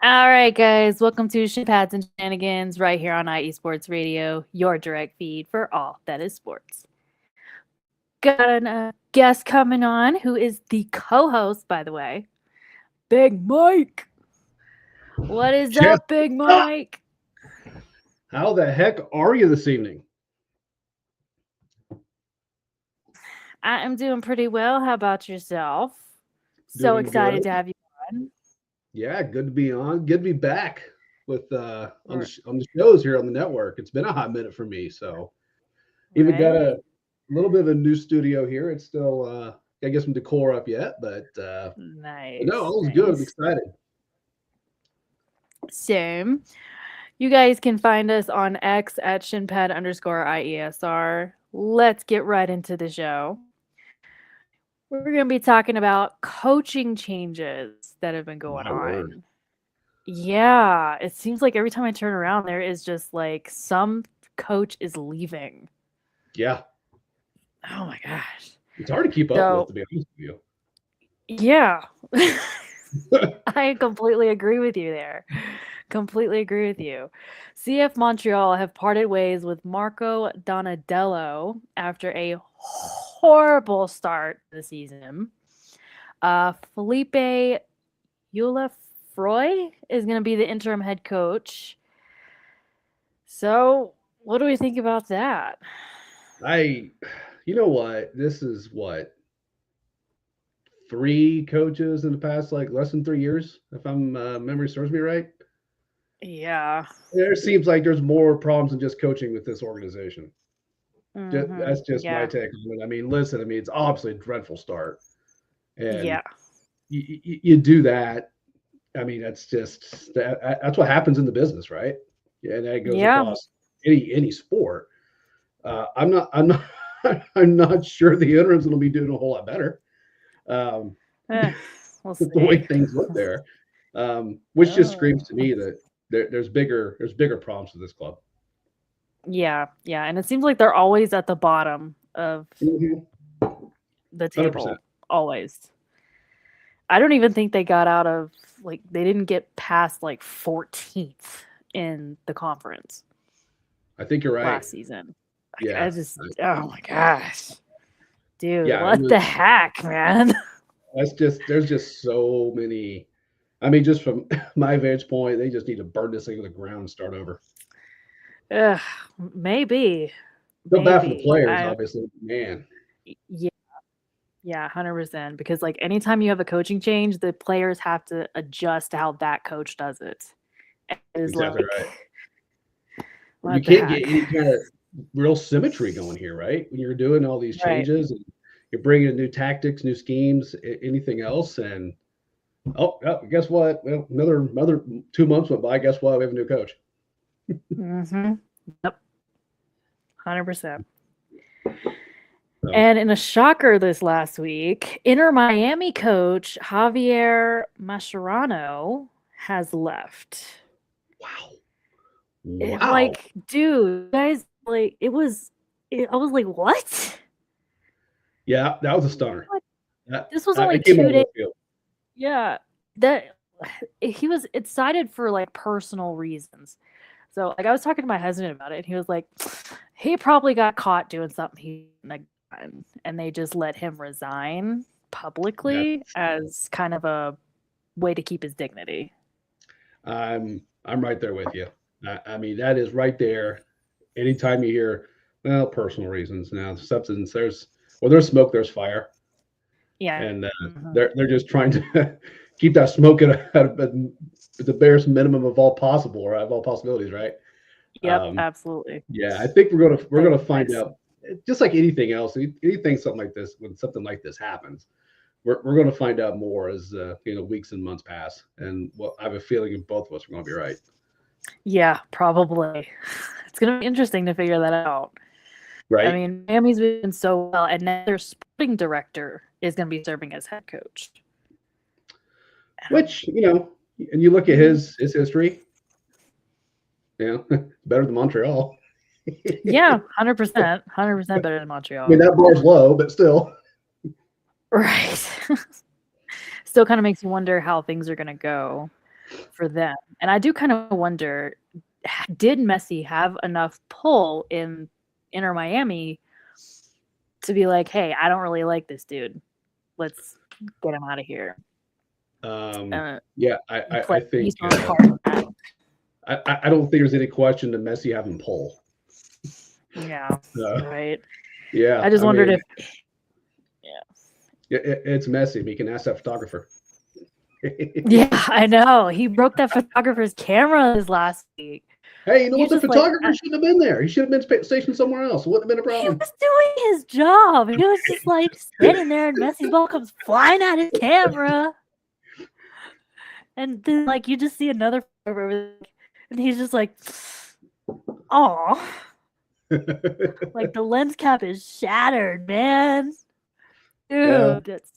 All right, guys, welcome to Shin and Shenanigans right here on IE Sports Radio, your direct feed for all that is sports. Got a guest coming on who is the co-host, by the way, Big Mike. What is Jeff, up, Big Mike? how the heck are you this evening? I am doing pretty well. How about yourself? So Doing good. excited to have you on. Yeah, good to be on. Good to be back with on R- on the shows here on the network. It's been a hot minute for me, so even got Right? a little bit of a new studio here. It's still gotta get some decor up yet, but no, Nice, all is good. I'm nice. excited. Same. You guys can find us on X at shinpad_IESR. Let's get right into the show. We're going to be talking about coaching changes that have been going My word. on. Yeah, it seems like every time I turn around, there is just like some coach is leaving. Yeah, Oh my gosh. it's hard to keep up with, So, to be honest with yeah, you. I completely agree with you there. Completely agree with you. CF Montreal have parted ways with Marco Donadello after a horrible start to the season. Felipe Eulafroy is going to be the interim head coach. So, what do we think about that? I, you know what? This is what three coaches in the past like less than 3 years, if I'm memory serves me right. Yeah. There seems like there's more problems than just coaching with this organization. That's just my Yeah. take on it. I mean, listen, I mean, it's obviously a dreadful start, and Yeah. you do that. I mean, that's what happens in the business, right? Yeah, and that goes Yeah. across any sport. I'm not I'm not sure the interims will be doing a whole lot better. Um, Eh, we'll with the way see. things look there, which just screams to Oh. me that there's bigger problems with this club. Yeah, yeah, and it seems like they're always at the bottom of 100%. the table, always. I don't even think they got out of like they didn't get past like 14th in the conference I think you're right. last season. Like I Yeah, just oh my gosh. Dude, yeah. It what the was. heck, man? That's just there's just so many. I mean, just from my vantage point, they just need to burn this thing to the ground and start over. Ugh, maybe. Feel bad for the Maybe. players, I obviously. Man, yeah, yeah, 100% because like anytime you have a coaching change, the players have to adjust to how that coach does it. And it is exactly like right. You what the can't get heck? any kind of real symmetry going here, right? When you're doing all these Right. changes and you're bringing in new tactics, new schemes, anything else, and oh, guess what? Well, another 2 months went by. Guess what? We have a new coach. Mhm. Yep, 100%. So And in a shocker this last week, Inter Miami coach Javier Mascherano has left. wow, wow, Like, dude, guys, like, I was like, what? yeah, that was a stunner. What? That This was only it came out 2 days. of left field. Yeah, that it's cited for like personal reasons. So, like, I was talking to my husband about it, and he was like, he probably got caught doing something he shouldn't have done, and they just let him resign Yeah, publicly as kind of a way to keep his dignity. I'm right there with you. I mean, that is right there. Anytime you hear, well, personal reasons now, substance, there's smoke, there's fire, Yeah. and Mhm. they're just trying to keep that smoke at the barest minimum of all possible, or of all possibilities, right? Yep, Um, absolutely. yeah, I think we're gonna So, find nice. out. Just like anything else, anything something like this, when something like this happens, we're going to find out more as weeks and months pass, and well, I have a feeling both of us are going to be right. Yeah, probably. It's gonna be interesting to figure that out. I Right. mean, Miami's been so well, and now their sporting director is gonna be serving as head coach. Which, and you look at Mhm. his history, better than Montreal. I Yeah, 100%, 100% better than mean, Montreal. that bar's low, but still. Right. Still kinda makes you wonder how things are gonna go. for them. And I do kind of wonder, did Messi have enough pull in Inter Miami to be like, hey, I don't really like this dude. Let's get him out of here. Yeah, I think He's played a part in that. I don't think there's any question that Messi having pull. Yeah, right. Yeah, I just wondered if. Yeah, it's Messi. We can ask that photographer. Yeah, I know. He broke that photographer's camera this last week. Hey, you know what? He's The just photographer shouldn't have been there. He should have been stationed somewhere else. It wouldn't have been a He problem. was doing his job. He was just like standing there, and Messi's ball comes flying at his camera. And then, like, you just see another photographer, and he's just like, "Oh, like the lens cap is shattered, man." Dude, that's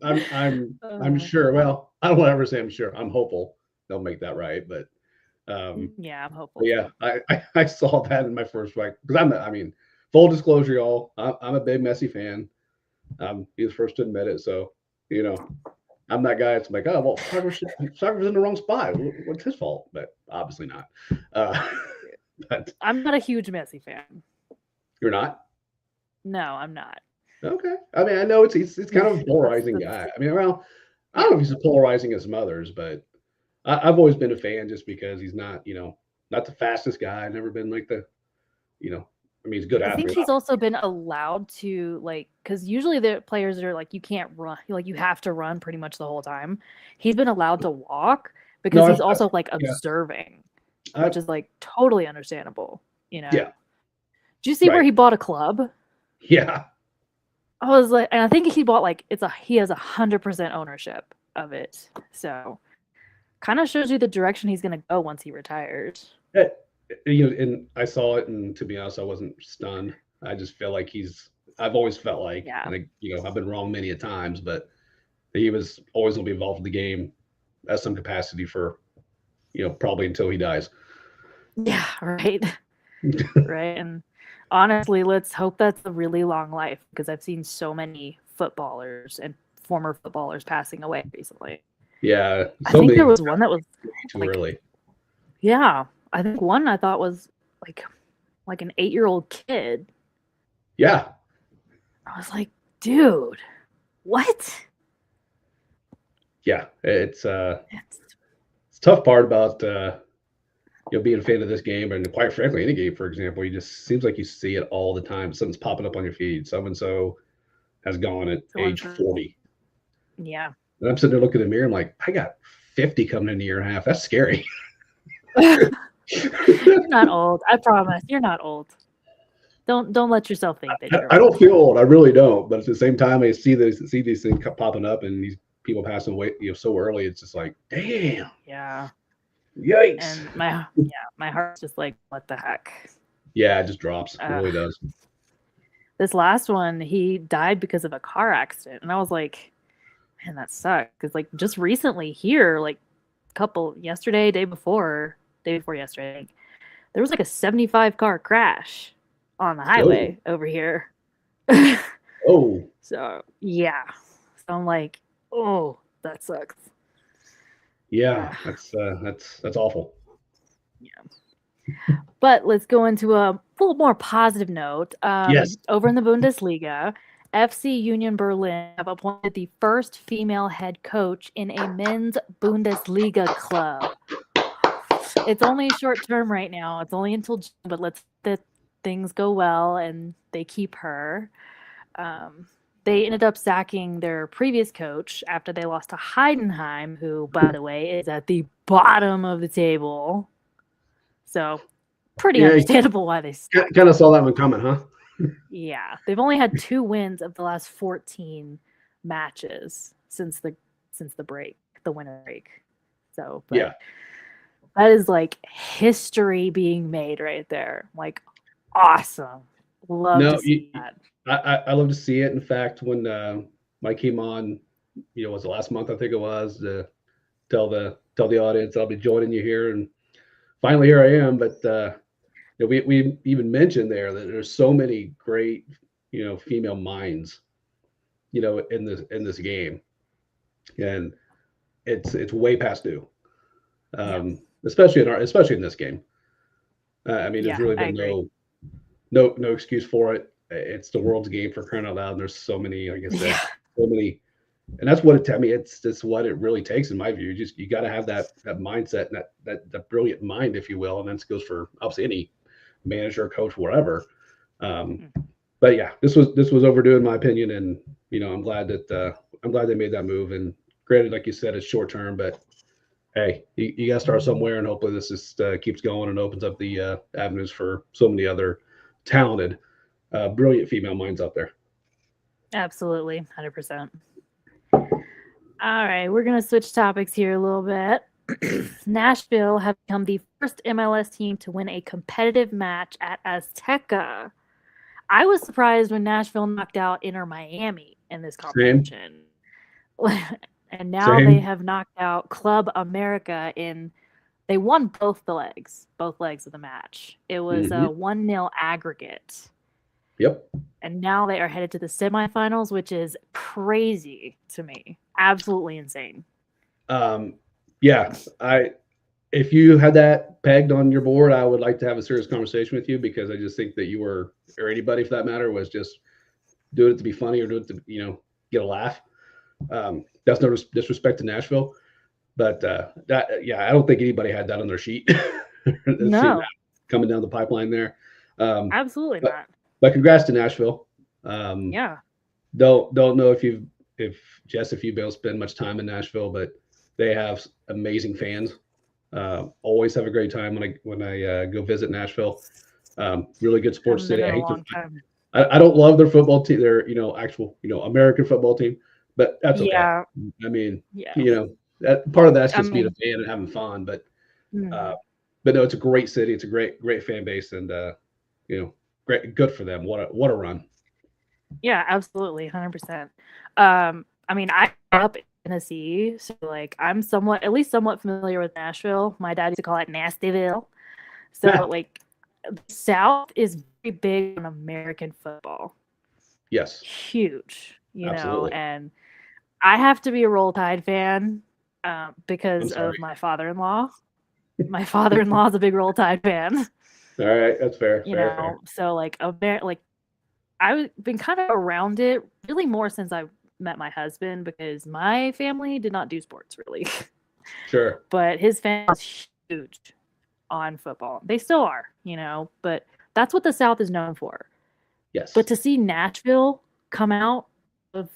I'm sure. Well, I don't want to ever say I'm sure. I'm hopeful they'll make that right, but yeah, I'm hopeful. but yeah, I saw that in my first fight because I mean, full disclosure, y'all, I'm a big Messi fan. He was first to admit it, so you know, I'm that guy that's like, oh well, photographer's in the wrong spot. What's his fault? But obviously not. But I'm not a huge Messi fan. You're not? No, I'm not. Okay. I mean, I know it's kind of a polarizing guy. I mean, well, I don't know if he's as polarizing as some others, but I've always been a fan just because he's not, not the fastest guy. Never been like the, I mean, he's a good athlete. I think he's also been allowed to, like, because usually the players are like, you can't run, like you have to run pretty much the whole time. He's been allowed to walk because he's also like observing, which is like totally understandable, Yeah. Did you see where he bought a club? Yeah. I was like, and I think he bought like he has 100% ownership of it. So kind of shows you the direction he's gonna go once he retires. And I saw it, and to be honest, I wasn't stunned. I just feel like I've always felt like, and I've been wrong many a times, but he was always going to be involved in the game at some capacity for, probably until he dies. Yeah, right. Right. And honestly, let's hope that's a really long life because I've seen so many footballers and former footballers passing away recently. Yeah. I think there was one that was too early. Yeah. I think one I thought was like an 8-year-old kid. Yeah. I was like, dude, what? Yeah. It's tough part about being a fan of this game, and quite frankly, any game, for example, you just seems like you see it all the time. Something's popping up on your feed. So and so has gone at age 40. Yeah. And I'm sitting there looking in the mirror, I'm like, I got 50 coming in a year and a half. That's scary. You're not old. I promise. You're not old. Don't let yourself think that you're I don't feel old. I really don't. But at the same time, I see these things popping up and these people passing away, so early. It's just like, damn. Yeah. Yikes. And my heart's just like, what the heck? Yeah, it just drops. It really does. This last one, he died because of a car accident. And I was like, man, that sucks. Because like just recently here, like day before yesterday, there was like a 75 car crash on the highway over here. Oh. So yeah. So I'm like, oh, that sucks. Yeah, that's awful. Yeah. But let's go into a little more positive note. Yes. Over in the Bundesliga, FC Union Berlin have appointed the first female head coach in a men's Bundesliga club. It's only short term right now. It's only until June, but let's that things go well and they keep her. They ended up sacking their previous coach after they lost to Heidenheim, who, by the way, is at the bottom of the table. So pretty understandable why they kind of saw that one coming, huh? Yeah. They've only had 2 wins of the last 14 matches since the break, the winter break. So yeah. That is like history being made right there. Like awesome. Love to see that. I love to see it. In fact, when Mike came on, was the last month I think it was, to tell the audience I'll be joining you here, and finally here I am. But we even mentioned there that there's so many great female minds in this game, and it's way past due. especially in this game. I mean, there's Yeah, really I been agree. no excuse for it. It's the world's game, for crying out loud. And there's so many, like I said, Yeah, so many, and that's what I mean. It's what it really takes, in my view. You got to have that mindset and that brilliant mind, if you will, and that goes for obviously any manager, coach, whatever. Um, but yeah, this was overdue in my opinion, and I'm glad they made that move. And granted, like you said, it's short term, but hey, you got to start somewhere, and hopefully this just keeps going and opens up the avenues for so many other talented, brilliant female minds out there. absolutely, 100%. All right, we're gonna switch topics here a little bit. Nashville have become the first MLS team to win a competitive match at Azteca. I was surprised when Nashville knocked out Inter Miami in this Same, competition. And now they same. have knocked out Club America they won both legs of the match. It was a Hmm. 1-0 aggregate. Yep. And now they are headed to the semifinals, which is crazy to me. Absolutely insane. Um, yeah, if you had that pegged on your board, I would like to have a serious conversation with you, because I just think that you were, or anybody for that matter, was just doing it to be funny or do it to get a laugh. That's no disrespect to Nashville, but I don't think anybody had that on their sheet. Seeing No, that coming down the pipeline there. Um, absolutely but not. but congrats to Nashville. Um, Yeah. don't know if if you've been able to spend much time in Nashville, but they have amazing fans. Always have a great time when I go visit Nashville. Really good sports Haven't been city. in a long time. I don't love their football team. Their actual American football team, but that's okay. Yeah. I mean, Yeah. that part of that's I just being a mean, fan and having fun. Uh, mhm. but no, it's a great city. It's a great fan base, and great, good for them. What a run. Yeah, absolutely, 100%. I mean, I grew up in Tennessee, so like I'm at least somewhat familiar with Nashville. My dad used to call it Nastyville. So like the South is very big on American football. Yes, Huge, absolutely. and I have to be a Roll Tide fan I'm because of sorry. my father-in-law. My father-in-law is a big Roll Tide fan, All right, that's fair. Fair. so like I've been kind of around it really more since I met my husband because my family did not do sports really, Sure. but his family was huge on football. They still are, but that's what the South is known for. But Yes. to see Nashville come out of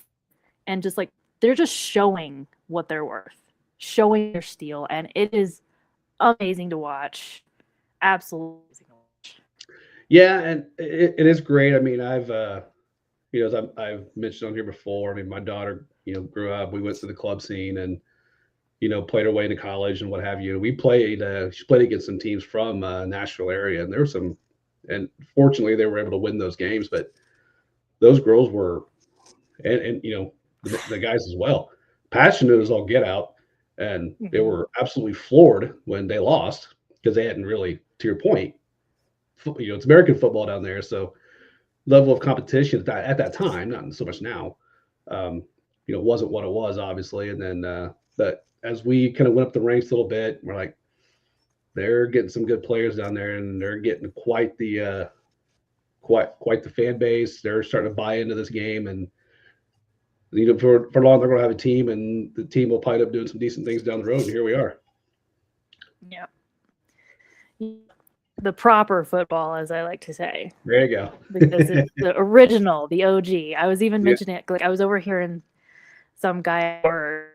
and just like they're just showing what they're worth, showing their steel, and it is amazing to watch. Absolutely amazing to watch. Yeah, and it is great. I mean, as I've mentioned on here before, I mean, my daughter, grew up. We went to the club scene and played her way into college and what have you. We played. She played against some teams from Nashville area, and there were some. And fortunately, they were able to win those games. But those girls were, and the guys as well, passionate as all get out, and they Mhm. were absolutely floored when they lost, because they hadn't really, to your point, it's American football down there, so level of competition at that time, not so much now, um, wasn't what it was, obviously. And then, but as we kind of went up the ranks a little bit, we're like, they're getting some good players down there, and they're getting quite the fan base. They're starting to buy into this game, and for long they're going to have a team, and the team will probably end up doing some decent things down the road. And here we are. Yeah. The proper football, as I like to say, There you go. because it's the original, the OG. I was even Yeah, mentioning it, like I was overhearing some guy or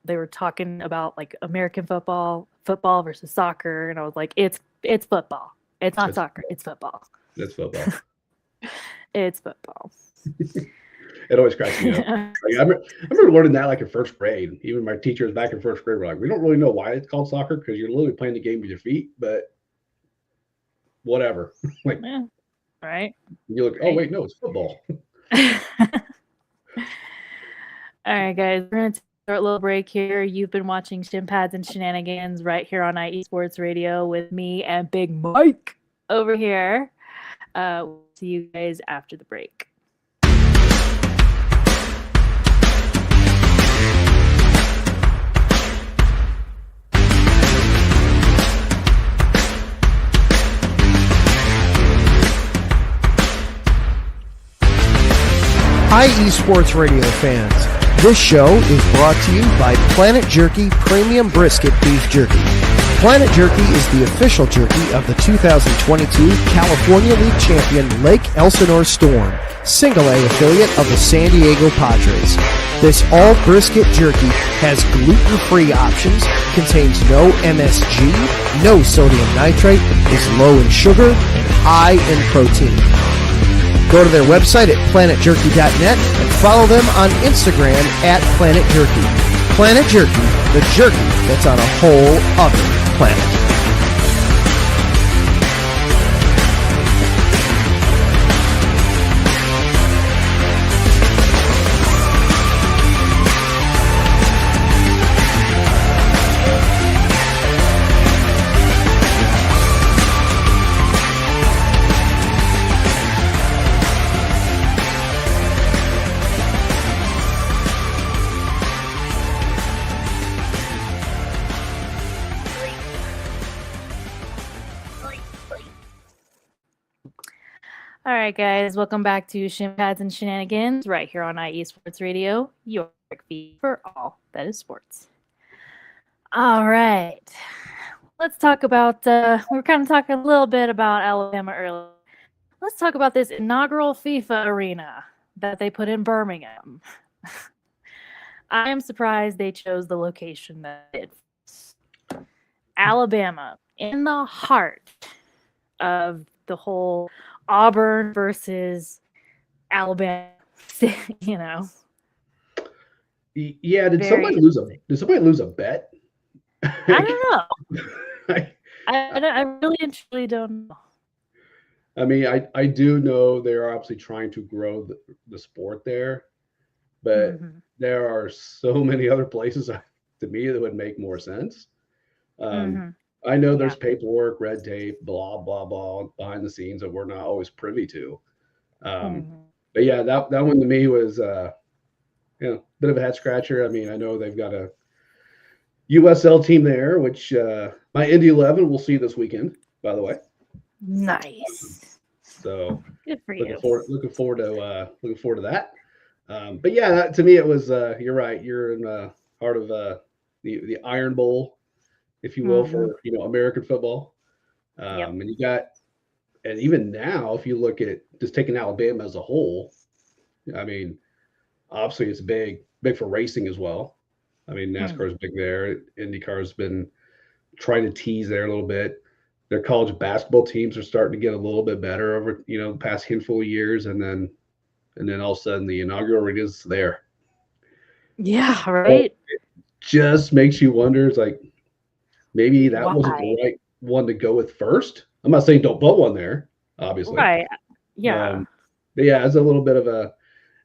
they were talking about like American football versus soccer, and I was like, it's football. It's not it's soccer, it's football. it's football. It's football. It always cracks me up. Like, I remember learning that like in first grade. Even my teachers back in first grade were like, "We don't really know why it's called soccer, because you're literally playing the game with your feet, but whatever." Like, Yeah, right. you look, oh wait, no, it's football. All right, guys, we're going to take a short little break here. You've been watching Shin Pads and Shenanigans right here on IE Sports Radio with me and Big Mike over here. We'll see you guys after the break. Esports Radio fans, this show is brought to you by Planet Jerky Premium Brisket Beef Jerky. Planet Jerky is the official jerky of the 2022 California League champion Lake Elsinore Storm, Single A affiliate of the San Diego Padres. This all brisket jerky has gluten-free options, contains no MSG, no sodium nitrate, is low in sugar, and high in protein. Go to their website at planetjerky.net and follow them on Instagram at Planet Jerky. Planet Jerky, the jerky that's on a whole other planet. All right, guys, welcome back to Shin Pads and Shenanigans right here on IE Sports Radio, your feed for all that is sports. All right, let's talk about, we were kind of talking a little bit about Alabama earlier. Let's talk about this inaugural FIFA arena that they put in Birmingham. I am surprised they chose the location that it did. Alabama, in the heart of the whole Auburn versus Alabama, you know. Yeah, did somebody lose a bet? I don't know. I really and truly don't know. I mean, I do know they're obviously trying to grow the sport there, but there are so many other places to me that would make more sense. I know there's paperwork, red tape, blah, blah, blah behind the scenes that we're not always privy to. But yeah, that one to me was, bit of a head scratcher. I mean, I know they've got a USL team there, which my Indy 11 we'll see this weekend, by the way. Nice. So good for looking you. Looking forward to that. But yeah, to me it was. You're right. You're in the heart of the Iron Bowl, if you will, for American football. And you got, and even now, if you look at just taking Alabama as a whole, I mean, obviously it's big for racing as well. I mean, NASCAR is big there. IndyCar's been trying to tease there a little bit. Their college basketball teams are starting to get a little bit better over, the past handful of years. And then all of a sudden the inaugural arena is there. Yeah, right. So it just makes you wonder, it's like, maybe that wasn't the right one to go with first. I'm not saying don't put one there, obviously. Right. Yeah. But yeah, it's a little bit of a,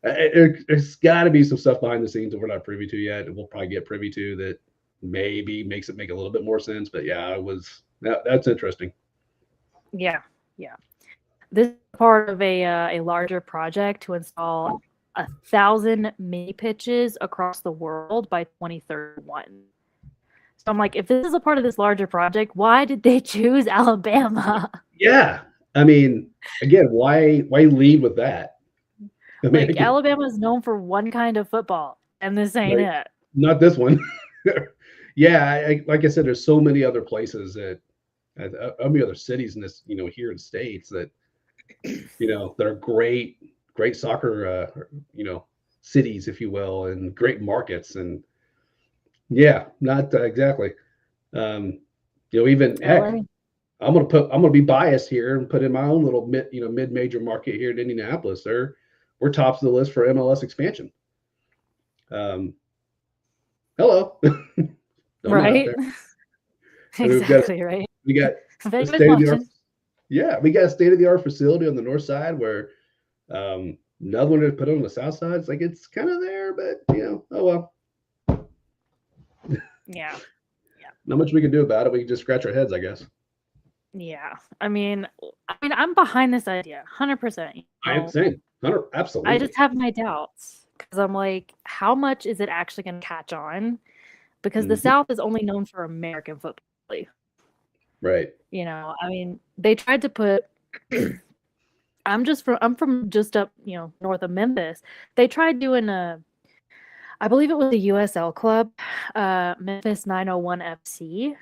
there's got to be some stuff behind the scenes that we're not privy to yet. And we'll probably get privy to that maybe makes it make a little bit more sense. But yeah, that's interesting. Yeah. Yeah. This is part of a larger project to install 1,000 mini pitches across the world by 2031. So I'm like, if this is a part of this larger project, why did they choose Alabama? Yeah. I mean, again, why lead with that? I mean, like, Alabama is known for one kind of football, and this ain't it. Not this one. Yeah, like I said, there's so many other places that, many other cities in this, here in the States that, that are great soccer, cities, if you will, and great markets. And yeah, not exactly. Even heck, I'm gonna be biased here and put in my own little mid-major market here in Indianapolis. We're tops of the list for MLS expansion. Hello. Right. Exactly, right. We got a state-of-the-art. Yeah, we got a state-of-the-art facility on the north side where another one to put on the south side. It's like it's kind of there, but oh well. Yeah. Not much we can do about it. We can just scratch our heads, I guess. Yeah. I mean, I'm behind this idea, 100%. I am saying, 100, absolutely. I just have my doubts because I'm like, how much is it actually going to catch on? Because the South is only known for American football. Right. I mean, they tried to put I'm from just up, north of Memphis. They tried doing I believe it was a USL club, Memphis 901 FC,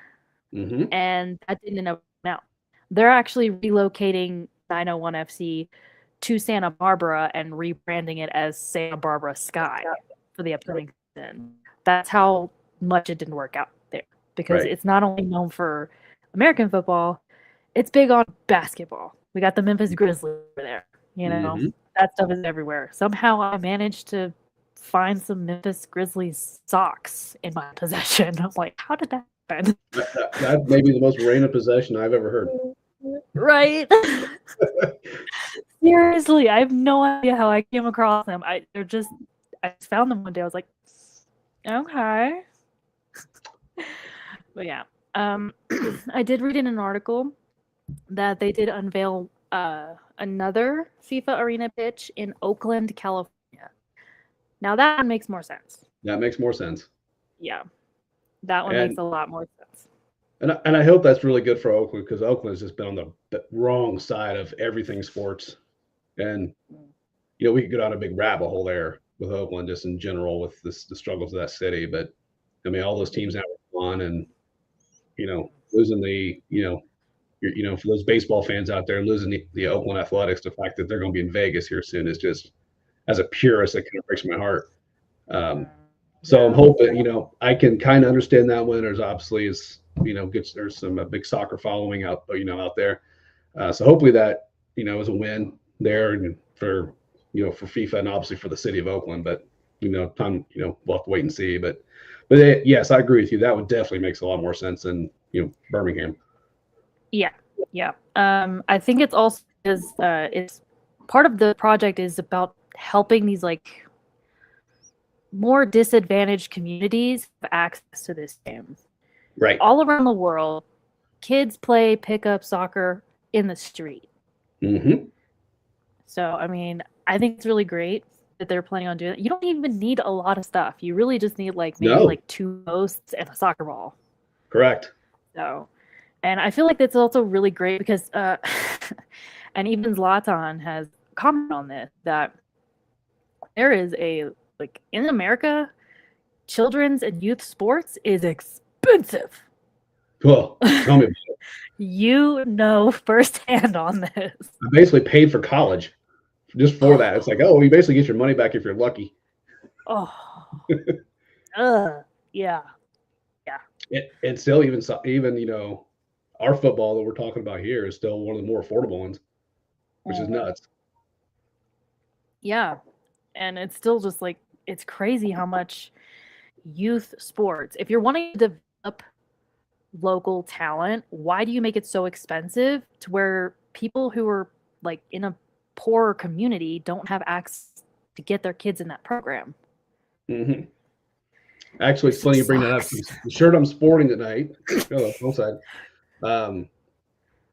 Mm-hmm. and that didn't end up working out. They're actually relocating 901 FC to Santa Barbara and rebranding it as Santa Barbara Sky for the upcoming season. That's how much it didn't work out there, because Right. it's not only known for American football, it's big on basketball. We got the Memphis Grizzlies over there. Mm-hmm. That stuff is everywhere. Somehow I managed to find some Memphis Grizzlies socks in my possession. I'm like, how did that happen? That may be the most random possession I've ever heard. Right? Seriously, I have no idea how I came across them. I just found them one day. I was like, okay. But yeah, I did read in an article that they did unveil another FIFA arena pitch in Oakland, California. Now that one makes more sense. That makes more sense. Yeah, that one And makes a lot more sense. and I hope that's really good for Oakland, because Oakland has just been on the wrong side of everything sports. And we could go down a big rabbit hole there with Oakland just in general with the struggles of that city. But I mean, all those teams now are on, and losing for those baseball fans out there, losing the Oakland Athletics, the fact that they're going to be in Vegas here soon is just, as a purist, it kind of breaks my heart. So I'm hoping, I can kind of understand that one. There's obviously there's some big soccer following out there. So hopefully that, is a win there, and for FIFA, and obviously for the city of Oakland. But, we'll have to wait and see. But yes, I agree with you. That would definitely makes a lot more sense than, Birmingham. Yeah. I think it's also because it's part of the project is about helping these like more disadvantaged communities have access to this game. Right. All around the world, kids play pickup soccer in the street. Mm-hmm. So, I mean, I think it's really great that they're planning on doing it. You don't even need a lot of stuff. You really just need maybe 2 posts and a soccer ball. Correct. So, and I feel like that's also really great because, and even Zlatan has commented on this, that there is in America, children's and youth sports is expensive. Well, tell me about it. You know firsthand on this. I basically paid for college just for that. It's like, you basically get your money back if you're lucky. Oh, yeah. And still, even our football that we're talking about here is still one of the more affordable ones, which is nuts. Yeah, and it's still just it's crazy how much youth sports. If you're wanting to develop local talent, why do you make it so expensive to where people who are in a poorer community don't have access to get their kids in that program? Mm-hmm. Actually, it's funny you bring that up. The shirt I'm sporting tonight. Wrong side.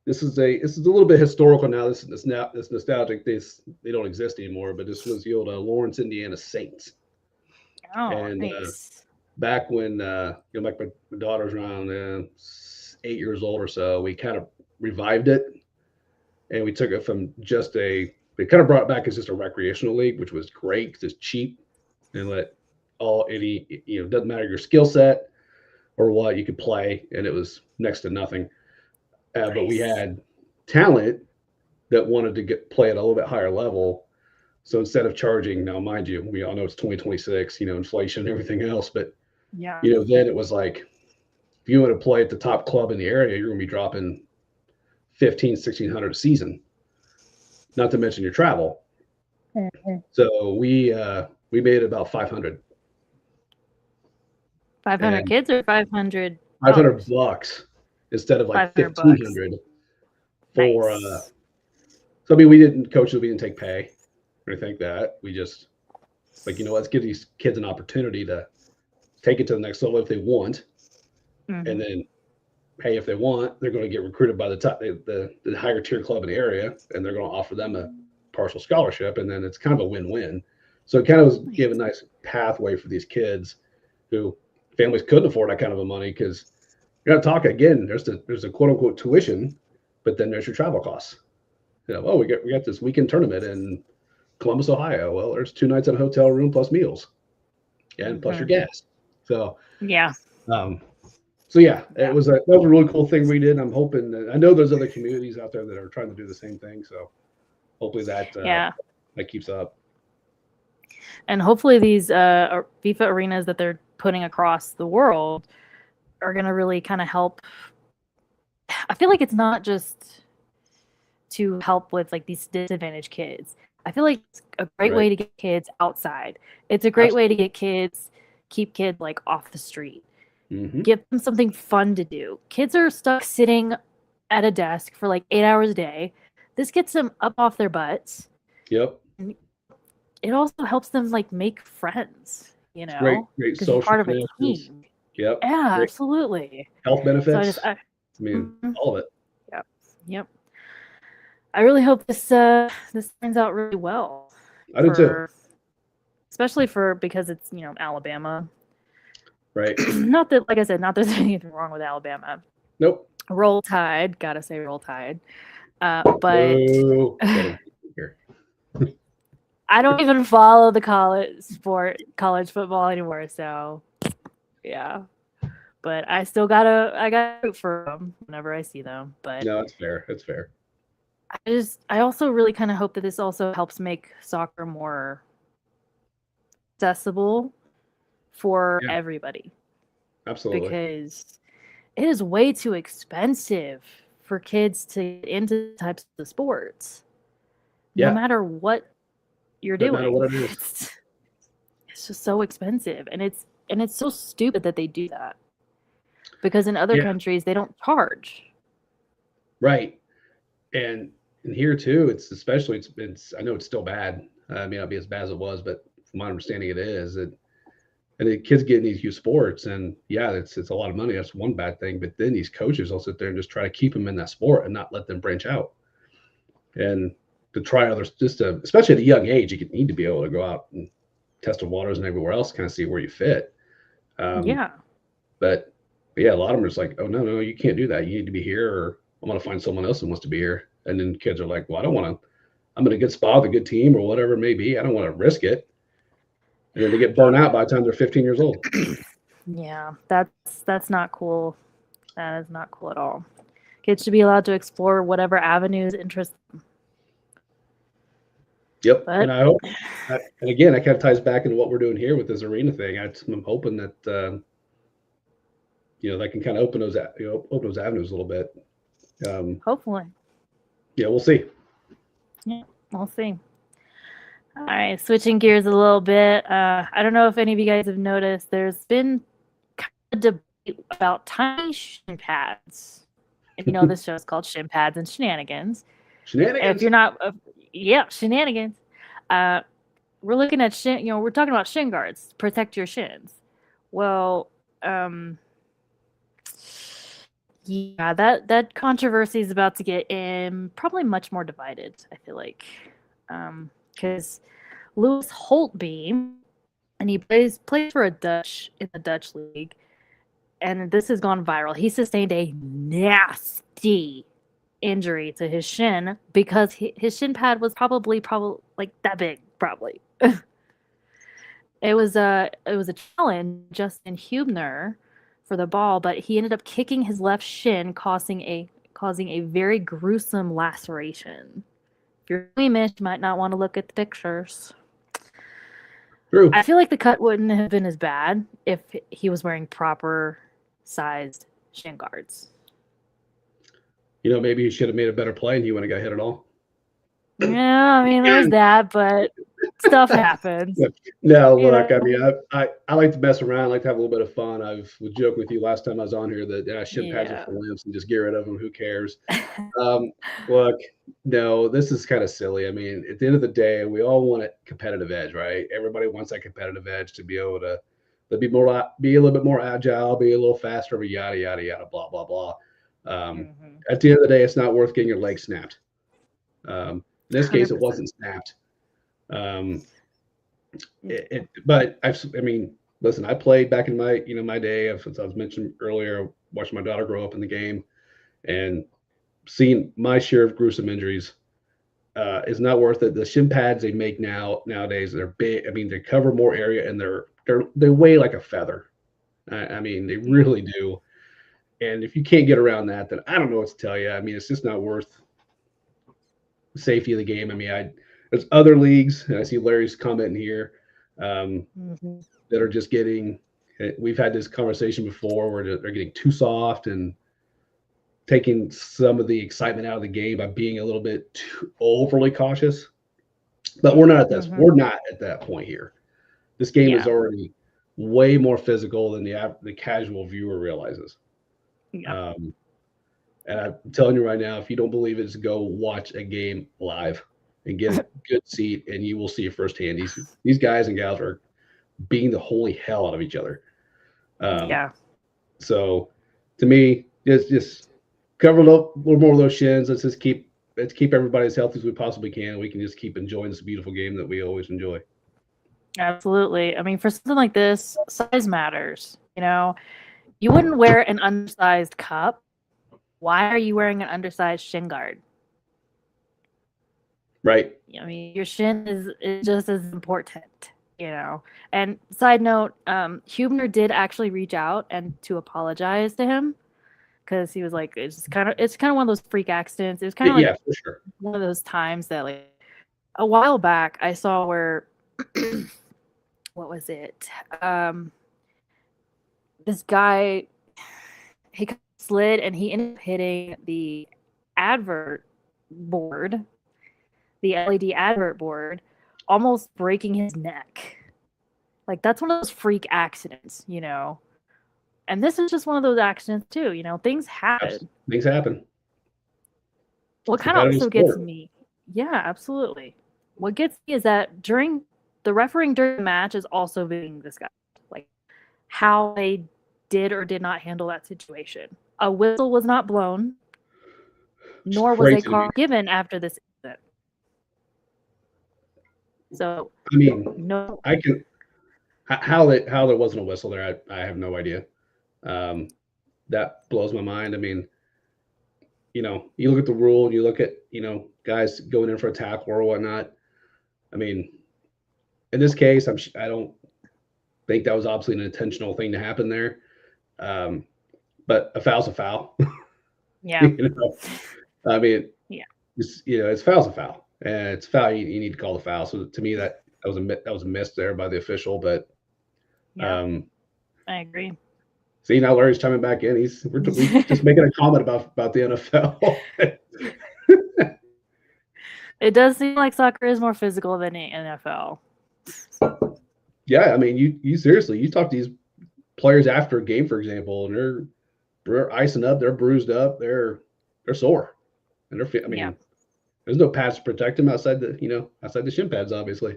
This is a little bit historical now. This nostalgic. They don't exist anymore. But this was the old Lawrence, Indiana Saints. Oh, and nice. Back when my daughter's around 8 years old or so, we kind of revived it, and we took it from we kind of brought it back as just a recreational league, which was great because it's cheap and doesn't matter your skill set or what, you could play, and it was next to nothing. Nice. But we had talent that wanted to play at a little bit higher level. So instead of charging, now mind you, we all know it's 2026, inflation and everything else, but yeah, then it was like, if you want to play at the top club in the area, you're going to be dropping $1,500-1,600 a season, not to mention your travel. Mm-hmm. So we made it about 500. 500 kids or 500? $500 instead of $1,500 for. Nice. So I mean, we didn't take pay or anything like that. We just let's give these kids an opportunity to take it to the next level if they want, Mm-hmm. and then, hey, if they want, they're going to get recruited by the higher tier club in the area, and they're going to offer them a partial scholarship, and then it's kind of a win-win. So it kind of was give a nice pathway for these kids who families couldn't afford that kind of a money, because you're not talking again. There's a quote unquote tuition, but then there's your travel costs. oh, we got this weekend tournament in Columbus, Ohio. Well, there's 2 nights in a hotel room plus meals and plus your gas. So Yeah. So yeah, that was a really cool thing we did. And I'm hoping that, I know there's other communities out there that are trying to do the same thing. So hopefully that keeps up. And hopefully these FIFA arenas that they're putting across the world are going to really kind of help. I feel like it's not just to help with like these disadvantaged kids. I feel like it's a great way to get kids outside. It's a great way to keep kids like off the street. Give them something fun to do. Kids are stuck sitting at a desk for like 8 hours a day. This gets them up off their butts. Yep. And it also helps them like make friends, you know, great social part of a team. Yep. Yeah, great absolutely. health benefits. So I mean, all of it. Yep. I really hope this turns out really well. I do too. Especially because it's, you know, Alabama. Right. Not that, like I said, not that there's anything wrong with Alabama. Nope. Roll Tide. Gotta say Roll Tide. But I don't even follow the college football anymore. So yeah. But I gotta root for them whenever I see them. But no, it's fair. It's fair. I also really kind of hope that this also helps make soccer more accessible for everybody. Absolutely. Because it is way too expensive for kids to get into types of sports. No matter what you're doing. No matter what it is. It's just so expensive. And it's so stupid that they do that. Because in other countries they don't charge. Right. And here too, it's I know it's still bad. It may not be as bad as it was, but from my understanding it is. And the kids get in these youth sports, and it's a lot of money. That's one bad thing. But then these coaches will sit there and just try to keep them in that sport and not let them branch out. And to try others, especially at a young age, you need to be able to go out and test the waters and everywhere else, kind of see where you fit. But a lot of them are just like, oh no, you can't do that. You need to be here, or I'm going to find someone else who wants to be here. And then kids are like, well, I don't want to. I'm in a good spot with a good team or whatever it may be. I don't want to risk it. And then they get burned out by the time they're 15 years old. Yeah, that's not cool. That is not cool at all. Kids should be allowed to explore whatever avenues interest them. Yep. And I hope, and again, that kind of ties back into what we're doing here with this arena thing. I'm hoping that, that can kind of open those avenues a little bit. Hopefully. Yeah, we'll see. Yeah, we'll see. All right, switching gears a little bit. I don't know if any of you guys have noticed, there's been kind of debate about tiny shin pads. And you know, this show is called Shin Pads and Shenanigans. Shenanigans. If you're not, Shenanigans. We're looking at we're talking about shin guards to protect your shins. Well, that controversy is about to get probably much more divided, I feel like. Because Lewis Holtby, and he plays for in the Dutch league, and this has gone viral. He sustained a nasty injury to his shin because his shin pad was probably like that big, probably. It was a challenge, Justin Hubner, for the ball, but he ended up kicking his left shin, causing a very gruesome laceration. If you're squeamish, you might not want to look at the pictures. True. I feel like the cut wouldn't have been as bad if he was wearing proper sized shin guards. Maybe he should have made a better play and he wouldn't have got hit at all. Yeah, I mean, there's that, but stuff happens. No, look, I mean, I like to mess around. I like to have a little bit of fun. I was joking with you last time I was on here that shin pads are for limps and just get rid of them. Who cares? Look, no, this is kind of silly. I mean, at the end of the day, we all want a competitive edge, right? Everybody wants that competitive edge to be able to be a little bit more agile, be a little faster, but yada, yada, yada, blah, blah, blah. At the end of the day, it's not worth getting your leg snapped. In this case, 100%. It wasn't snapped. But I mean, listen, I played back in my day, as I was mentioned earlier, watching my daughter grow up in the game and seeing my share of gruesome injuries. is not worth it. The shin pads they make nowadays, they're big. I mean, they cover more area and they weigh like a feather. I mean, they really do. And if you can't get around that, then I don't know what to tell you. I mean, it's just not worth the safety of the game. I mean, there's other leagues, and I see Larry's commenting here, that are just getting. We've had this conversation before where they're getting too soft and taking some of the excitement out of the game by being a little bit too overly cautious. But we're not at this. We're not at that point here. This game is already way more physical than the casual viewer realizes. Yeah. And I'm telling you right now, if you don't believe it, just go watch a game live and get a good seat, and you will see it firsthand. These guys and gals are beating the holy hell out of each other. So, to me, it's just cover a little more of those shins. Let's keep everybody as healthy as we possibly can. We can just keep enjoying this beautiful game that we always enjoy. Absolutely. I mean, for something like this, size matters. You know, you wouldn't wear an undersized cup. Why are you wearing an undersized shin guard? Right. I mean, your shin is just as important, you know. And side note, Hubner did actually reach out and to apologize to him because he was like, it's kind of one of those freak accidents. It was kind of like for sure. one of those times that, like, a while back I saw where what was it? This guy, he slid and he ended up hitting the advert board, the LED advert board, almost breaking his neck. Like, that's one of those freak accidents, you know. And this is just one of those accidents too, you know. Things happen. Things happen. What kind of also gets me, yeah, absolutely. What gets me is that the refereeing during the match is also being discussed, like how they did or did not handle that situation. A whistle was not blown, nor was a call given after this incident. So, I mean, no, how there wasn't a whistle there, I have no idea. That blows my mind. I mean, you know, you look at the rule, you look at, you know, guys going in for a tackle or whatnot. I mean, in this case, I don't think that was obviously an intentional thing to happen there. But a foul's a foul. Yeah. You know? I mean, yeah. It's foul's a foul, and it's a foul. You need to call the foul. So to me, that was a miss there by the official. But I agree. See, now Larry's chiming back in. We're just making a comment about the NFL. It does seem like soccer is more physical than the NFL. Yeah, I mean, you seriously, you talk to these players after a game, for example, and they're icing up, they're bruised up, they're sore, and there's no pads to protect them outside the shin pads, obviously.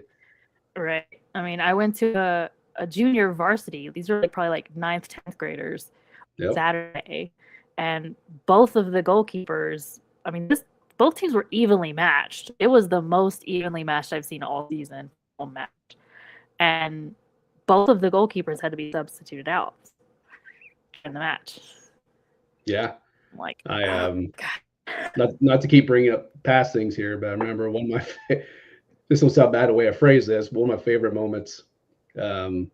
Right. I mean, I went to a junior varsity. These were probably like 9th, 10th graders. Yep. Saturday, and both of the goalkeepers. I mean, both teams were evenly matched. It was the most evenly matched I've seen all season. Match, and both of the goalkeepers had to be substituted out in the match. Yeah, like not to keep bringing up past things here, but I remember one of my this will sound bad the way I phrase this. One of my favorite moments, I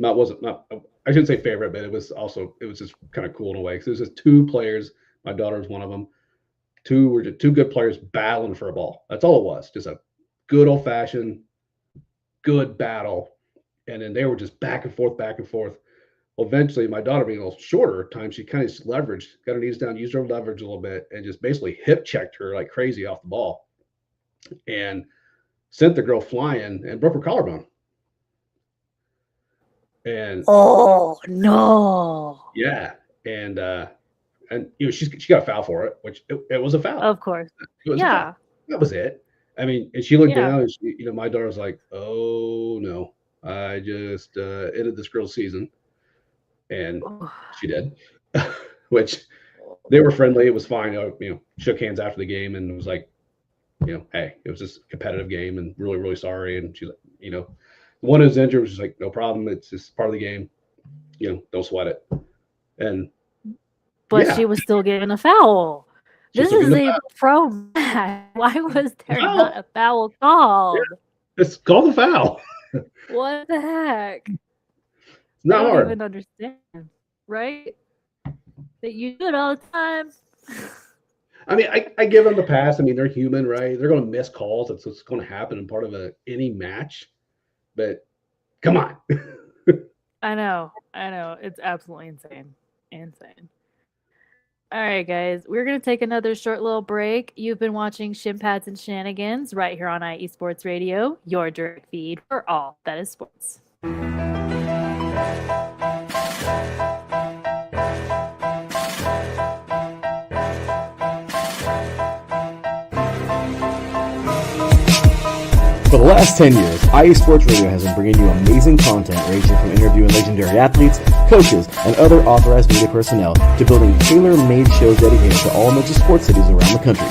shouldn't say favorite, but it was just kind of cool in a way because it was just two players. My daughter was one of them. Two good players battling for a ball. That's all it was. Just a good old fashioned good battle, and then they were just back and forth. Well, eventually, my daughter being a little shorter at times, she kind of just leveraged, got her knees down, used her leverage a little bit, and just basically hip checked her like crazy off the ball, and sent the girl flying and broke her collarbone. And oh no, yeah, and you know she got a foul for it, which it was a foul. Of course, yeah, that was it. I mean, and she looked down, and my daughter was like, "Oh no, I just ended this girl's season," and she did. Which they were friendly. It was fine. Shook hands after the game and was like, hey, it was just a competitive game, and really, really sorry. And she's like, the one who's injured was just like, no problem. It's just part of the game. Don't sweat it. And but she was still given a foul. This Just is a pro match. Why was there Foul. not a foul called? It's called a foul. What the heck? It's I not don't hard. even understand, right? That you do it all the time. I mean, I give them the pass. I mean, they're human, right? They're going to miss calls. That's what's going to happen in part of any match. But come on. I know. It's absolutely insane. Insane. All right, guys. We're going to take another short little break. You've been watching Shin Pads and Shenanigans right here on IE Sports Radio, your direct feed for all that is sports. For the last 10 years, IE Sports Radio has been bringing you amazing content ranging from interviewing legendary athletes, coaches, and other authorized media personnel to building tailor-made shows dedicated to all major sports cities around the country.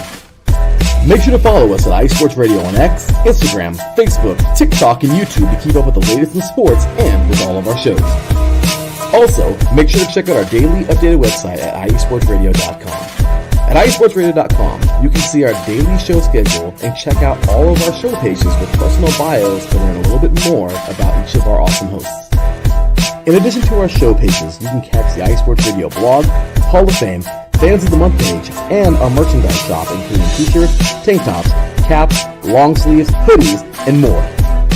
Make sure to follow us at IE Sports Radio on X, Instagram, Facebook, TikTok, and YouTube to keep up with the latest in sports and with all of our shows. Also, make sure to check out our daily updated website at iesportsradio.com. At iesportsradio.com, you can see our daily show schedule and check out all of our show pages with personal bios to learn a little bit more about each of our awesome hosts. In addition to our show pages, you can catch the iSports Radio blog, Hall of Fame, Fans of the Month page, and our merchandise shop including t-shirts, tank tops, caps, long sleeves, hoodies, and more.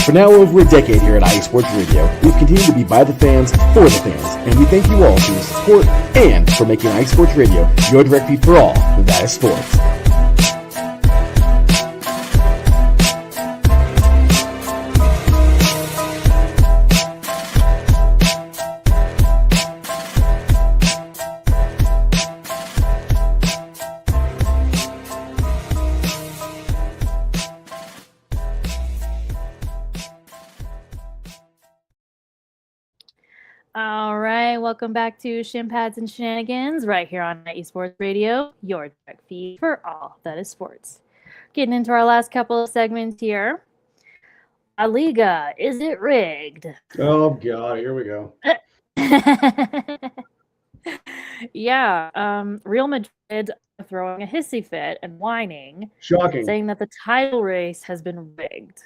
For now over a decade here at IE Sports Radio, we've continued to be by the fans, for the fans, and we thank you all for your support and for making IE Sports Radio your direct feed for all that is sports. All right, welcome back to Shin Pads and Shenanigans right here on IE Sports Radio, your direct feed for all that is sports. Getting into our last couple of segments here. La Liga, is it rigged? Oh, God. Here we go. Yeah, Real Madrid are throwing a hissy fit and whining, Shocking. saying that the title race has been rigged.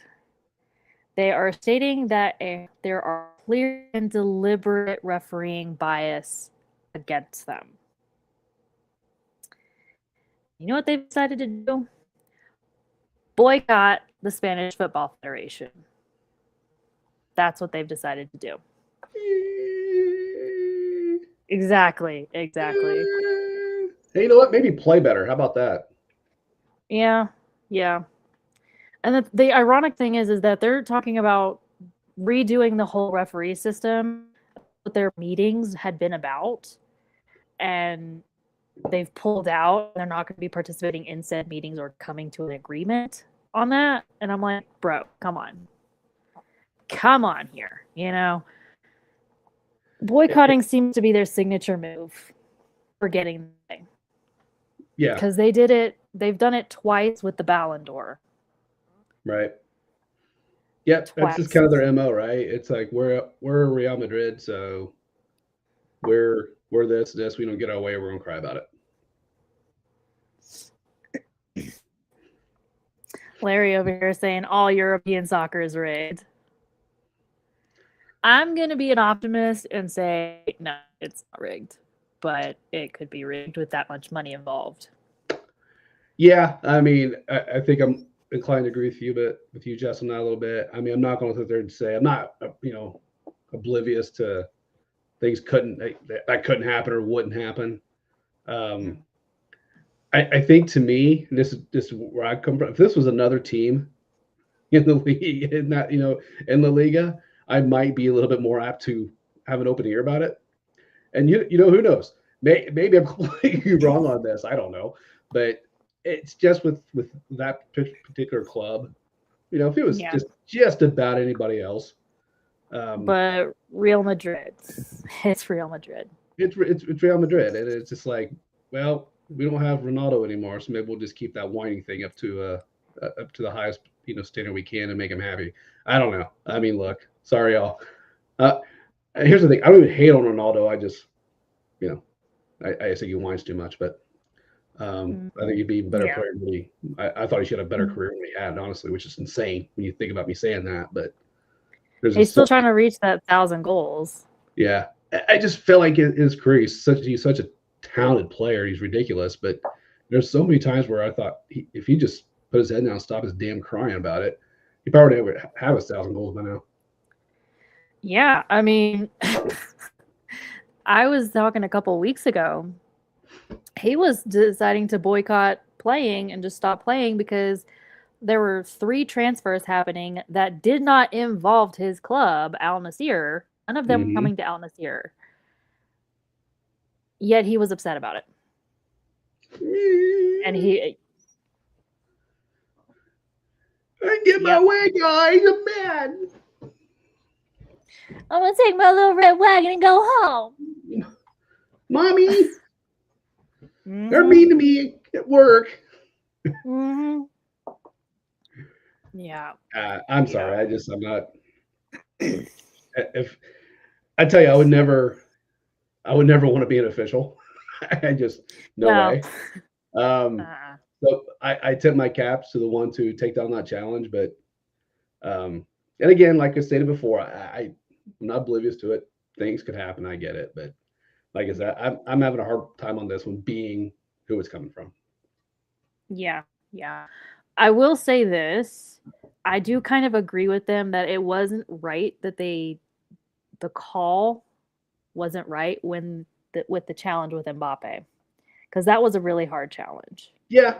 They are stating that there are clear and deliberate refereeing bias against them. You know what they've decided to do? Boycott the Spanish Football Federation. That's what they've decided to do. Exactly. Hey, you know what? Maybe play better. How about that? Yeah. And the ironic thing is that they're talking about redoing the whole referee system, what their meetings had been about, and they've pulled out. They're not going to be participating in said meetings or coming to an agreement on that. And I'm like, bro, come on here, you know? Boycotting seems to be their signature move for getting the thing. Yeah. Because they've done it twice with the Ballon d'Or. Right. Yep, that's just kind of their MO, right? It's like we're Real Madrid, so we're this. We don't get our way, we're gonna cry about it. Larry over here saying all European soccer is rigged. I'm gonna be an optimist and say no, it's not rigged, but it could be rigged with that much money involved. Yeah, I mean, I think I'm inclined to agree with you, but with you, Jess, on that a little bit. I mean, I'm not going to sit there and say I'm not, oblivious to things that couldn't happen or wouldn't happen. I think to me, and this is where I come from. If this was another team in the league, in La Liga, I might be a little bit more apt to have an open ear about it. And who knows? Maybe I'm completely wrong on this. I don't know, but it's just with that particular club. If it was just about anybody else. But Real Madrid, it's Real Madrid. It's Real Madrid, and it's just like, well, we don't have Ronaldo anymore, so maybe we'll just keep that whining thing up to the highest standard we can and make him happy. I don't know. I mean, look, sorry y'all. Here's the thing: I don't even hate on Ronaldo. I just, I think he whines too much, but. I think he'd be a better Yeah. player than he. I thought he should have a better career than he had, honestly, which is insane when you think about me saying that. But He's still trying to reach that 1,000 goals. Yeah, I just feel like his career. He's such a talented player. He's ridiculous. But there's so many times where I thought if he just put his head down and stop his damn crying about it, he probably would have 1,000 goals by now. Yeah, I mean, I was talking a couple weeks ago. He was deciding to boycott playing and just stop playing because there were 3 transfers happening that did not involve his club, Al Nassr. None of them coming to Al Nassr. Yet he was upset about it. And I get my way, guys. I'm mad. I'm gonna take my little red wagon and go home. Mommy, they're mean to me at work. Yeah. I'm sorry. I'm not. If I tell you, I would never want to be an official. I just no way. So I tip my caps to the ones who take down that challenge. But and again, like I stated before, I'm not oblivious to it. Things could happen. I get it, but like I said, I'm having a hard time on this one, being who it's coming from. Yeah. I will say this. I do kind of agree with them that it wasn't right that the call wasn't right with the challenge with Mbappe, because that was a really hard challenge. Yeah,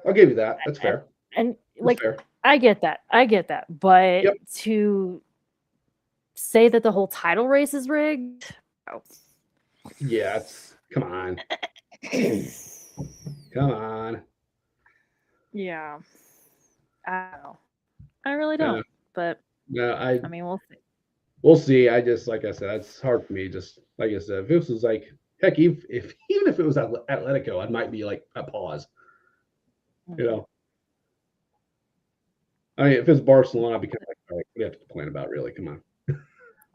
I'll give you that. That's fair. And That's like, fair. I get that, but to say that the whole title race is rigged, yeah, come on. Come on. Yeah, I don't know. I really don't. But no, I mean, we'll see. We'll see. I just, like I said, it's hard for me. Just like I said, if this was like, heck, even if it was Atletico, I might be like a pause. You know, I mean, if it's Barcelona, I'd be kind of like, all right, what do you have to complain about? Really, come on.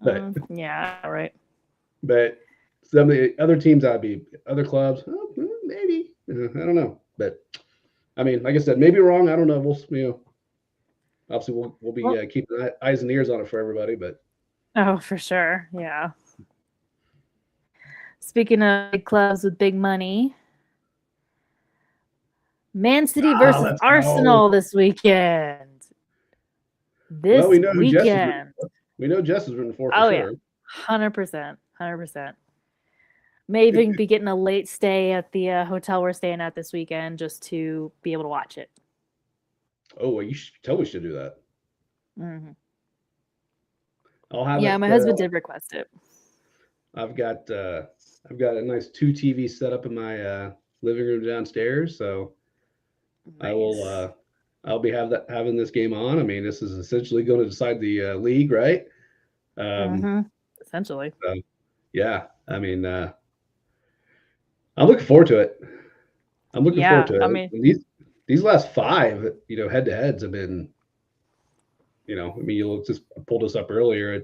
But yeah, right. But some of the other teams, other clubs, maybe I don't know. But I mean, like I said, maybe wrong. I don't know. Obviously we'll be keeping eyes and ears on it for everybody. But for sure, yeah. Speaking of big clubs with big money, Man City versus Arsenal this weekend. We know Jess is rooting for sure. Yeah, 100%. May even be getting a late stay at the hotel we're staying at this weekend just to be able to watch it. Oh, well, you totally should do that. I'll have my husband did request it. I've got a nice 2 TV set up in my living room downstairs, so nice. I'll be having this game on. I mean, this is essentially going to decide the league, right? Essentially. So, yeah, I mean, I'm looking forward to it. I'm looking forward to it. I mean, these last 5, head-to-heads have been, I mean, you just pulled us up earlier.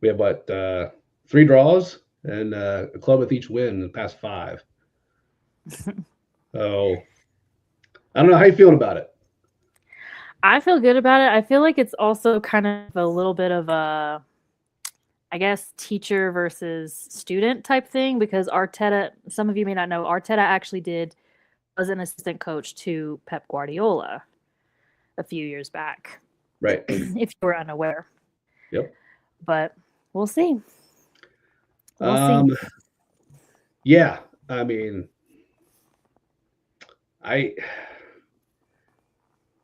We have 3 draws and a club with each win in the past 5. So I don't know how you feeling about it. I feel good about it. I feel like it's also kind of a little bit of a, I guess, teacher versus student type thing, because Arteta, some of you may not know, Arteta actually was an assistant coach to Pep Guardiola a few years back. Right. If you were unaware. Yep. But we'll see. Yeah, I mean,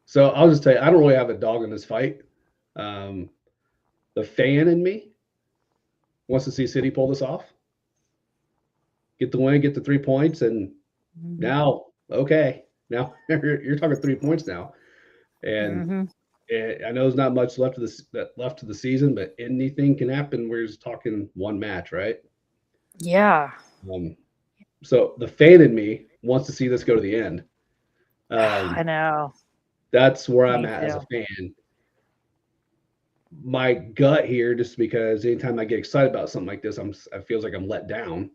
so I'll just tell you, I don't really have a dog in this fight. The fan in me wants to see City pull this off, get the win, get the 3 points, and now you're talking 3 points now, and I know there's not much left of the season, but anything can happen. We're just talking one match, right? Yeah. So the fan in me wants to see this go to the end. I know. That's where I'm at as a fan. My gut here, just because anytime I get excited about something like this, I feels like I'm let down.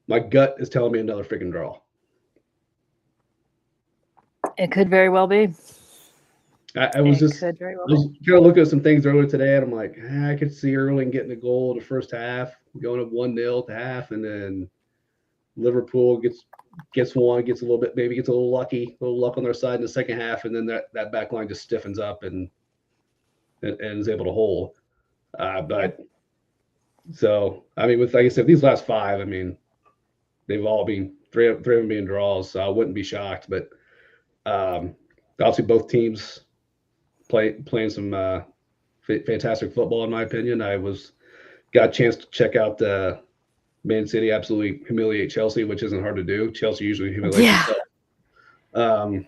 My gut is telling me another freaking draw. It could very well be. I was It just could very well I was be. kind of looking at some things earlier today, and I'm like, I could see Erling getting a goal in the first half, going up 1-0 to half, and then Liverpool gets one, gets a little bit, maybe gets a little luck on their side in the second half, and then that back line just stiffens up and is able to hold. But so I mean, with like I said, these last five, I mean, they've all been three of them being draws, so I wouldn't be shocked. But obviously, both teams playing some fantastic football, in my opinion. Got a chance to check out Man City absolutely humiliate Chelsea, which isn't hard to do. Chelsea usually humiliates themselves.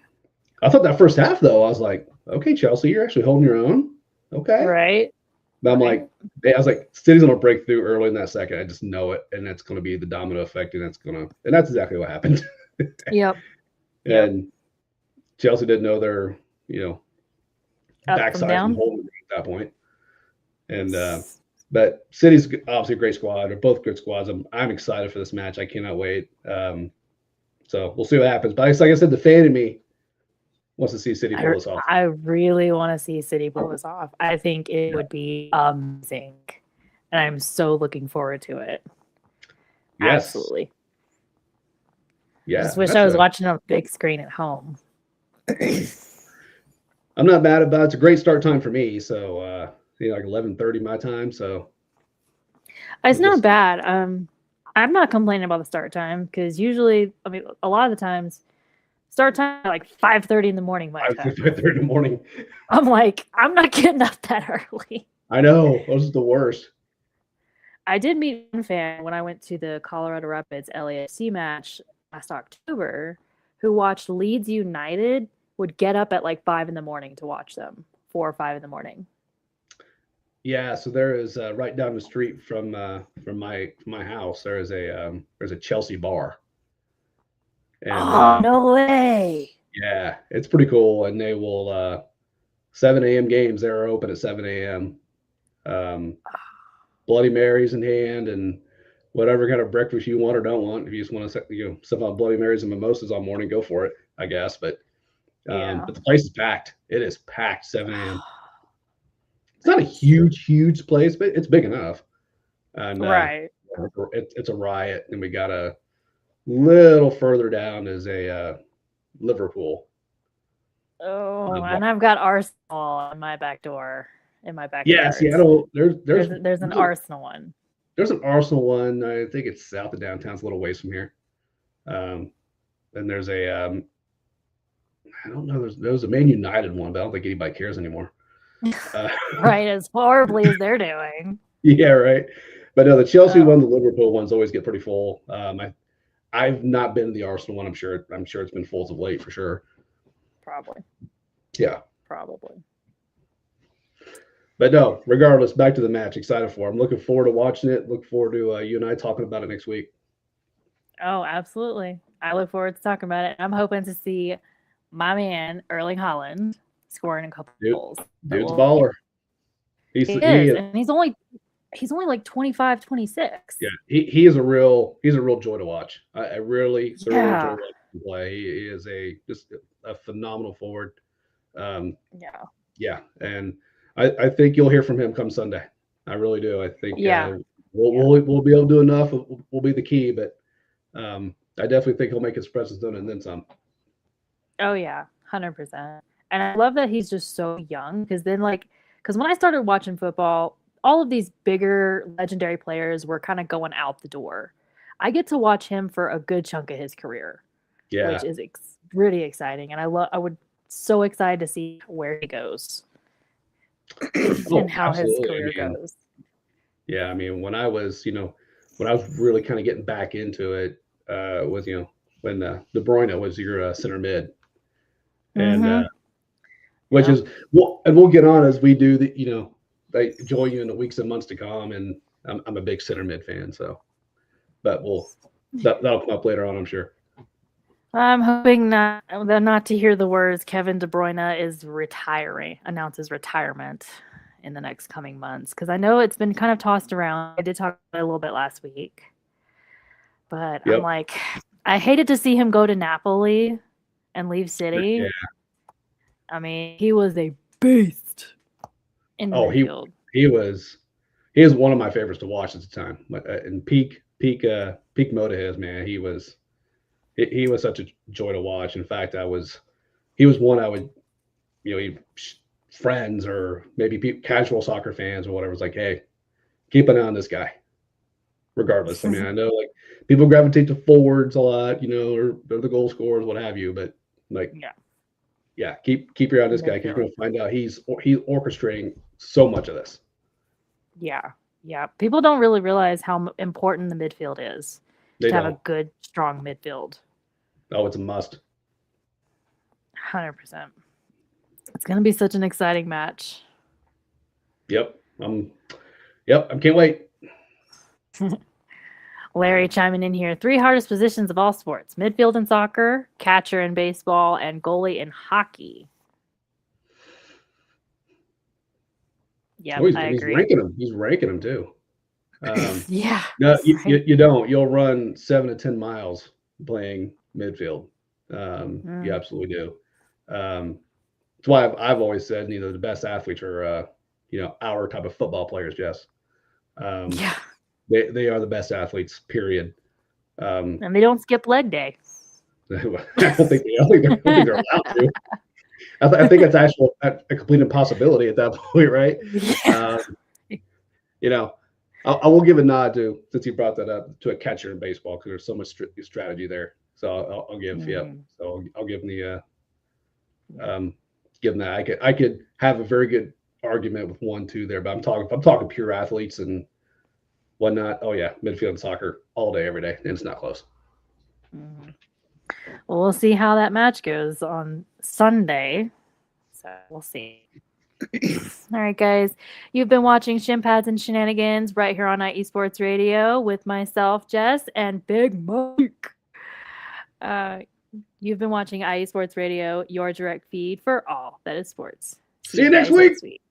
I thought that first half, though, I was like, okay, Chelsea, you're actually holding your own. Okay. Right. But I'm like, I was like, City's going to break through early in that second. I just know it. And that's going to be the domino effect. And that's exactly what happened. Yep. And Chelsea didn't know their, Up backside from down. from holding at that point. And, but City's obviously a great squad. They're both good squads. I'm excited for this match. I cannot wait. So we'll see what happens. But like I said, the fan in me wants to see City pull this off. I really want to see City pull this off. I think it would be amazing. And I'm so looking forward to it. Yes. Absolutely. Yeah. I just wish I was watching on a big screen at home. I'm not mad about it. It's a great start time for me. So, like 11:30 my time. So it's not bad. I'm not complaining about the start time because usually, I mean, a lot of the times, start time like 5:30 in the morning. My time. 5:30 in the morning. I'm like, I'm not getting up that early. I know. Those are the worst. I did meet one fan when I went to the Colorado Rapids LAFC match last October who watched Leeds United would get up at like 5 in the morning to watch them, 4 or 5 in the morning. Yeah, so there is right down the street from my house. There's a Chelsea bar. And, no way! Yeah, it's pretty cool, and they will 7 a.m. games. They're open at 7 a.m. Bloody Marys in hand, and whatever kind of breakfast you want or don't want. If you just want to stuff out Bloody Marys and mimosas all morning, go for it, I guess. But but the place is packed. It is packed 7 a.m. It's not a huge place, but it's big enough. And right. It's a riot. And we got a little further down is a Liverpool. Oh, and I've got Arsenal in my back door. In my backyard. Yeah, Seattle. There's an Arsenal one. There's an Arsenal one. I think it's south of downtown. It's a little ways from here. And there's a I don't know. There's a Man United one, but I don't think anybody cares anymore. Right, as horribly as they're doing. Yeah, right. But no, the Chelsea one, the Liverpool ones always get pretty full. I've not been to the Arsenal one. I'm sure it's been full as of late for sure. Probably. Yeah. Probably. But no, regardless, back to the match. Excited for it. I'm looking forward to watching it. Look forward to you and I talking about it next week. Oh, absolutely. I look forward to talking about it. I'm hoping to see my man, Erling Haaland, scoring a couple goals. Dude's a baller. He is, and he's only like 25, 26. Yeah, he is a real joy to watch. I really thoroughly enjoy watching him play. He is just a phenomenal forward. Yeah, and I think you'll hear from him come Sunday. I really do. I think we'll be able to do enough. We'll be the key, but I definitely think he'll make his presence known and then some. Oh yeah, 100%. And I love that he's just so young because when I started watching football, all of these bigger legendary players were kind of going out the door. I get to watch him for a good chunk of his career, which is really exciting. And I would so excited to see where he goes and how his career goes. Yeah, I mean, when I was really kind of getting back into it, was when De Bruyne was your center mid, and which is and we'll get on as we do the I enjoy you in the weeks and months to come, and I'm a big center mid fan. So, but that'll come up later on, I'm sure. I'm hoping not to hear the words Kevin De Bruyne is announces retirement in the next coming months, because I know it's been kind of tossed around. I did talk about it a little bit last week, But Yep. I'm like, I hated to see him go to Napoli and leave City. Yeah. I mean, he was a beast in the Oh, midfield. he was one of my favorites to watch at the time. In peak mode of his, man, he was such a joy to watch. In fact, he was one I would, friends or maybe casual soccer fans or whatever was like, hey, keep an eye on this guy. Regardless, I mean, I know like people gravitate to forwards a lot, or they're the goal scorers, what have you. But like, yeah, keep your eye on this guy because you're going to find out he's orchestrating so much of this. Yeah. People don't really realize how important the midfield is to have a good, strong midfield. Oh, it's a must. 100%. It's going to be such an exciting match. Yep. I can't wait. Larry chiming in here. 3 hardest positions of all sports: midfield in soccer, catcher in baseball, and goalie in hockey. Yeah, I agree. He's ranking them too. Yeah. No, you don't. You'll run 7 to 10 miles playing midfield. You absolutely do. That's why I've always said, the best athletes are, our type of football players, Jess. Yeah. They are the best athletes, period. And they don't skip leg day. I don't think they're allowed to. I think it's actually a complete impossibility at that point, right? Yeah. I will give a nod to, since you brought that up, to a catcher in baseball because there's so much strategy there. So I'll give So I'll give him that. I could have a very good argument with 1-2 there, but I'm talking pure athletes and whatnot. Oh yeah, midfield and soccer all day, every day, and it's not close. Mm-hmm. Well, we'll see how that match goes on Sunday. So we'll see. All right, guys. You've been watching Shin Pads and Shenanigans right here on IE Sports Radio with myself, Jess, and Big Mike. You've been watching IE Sports Radio, your direct feed for all that is sports. See you next week.